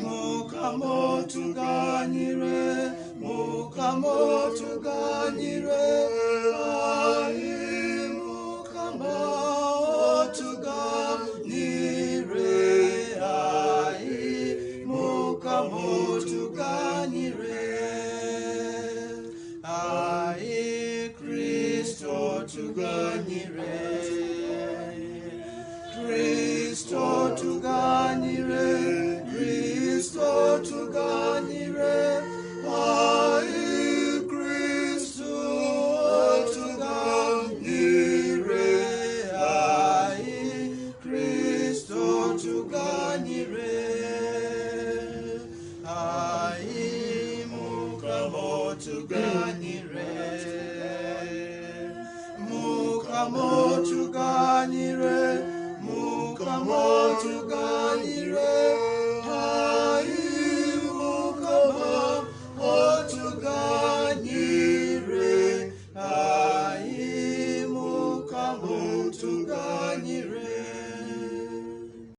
mukamo tuganyire, mukamo tuganyire, ayi mukamo tuganyire, ayi mukamo tuganyire, ayi Kristo tuganyire, Kristo tuganyire, Kristo tuganyire, ayi Kristo tuganyire, ayi Kristo tuganyire, ayi mukamo tuganyire, mukamo tuganyire, mukamo tuganyire,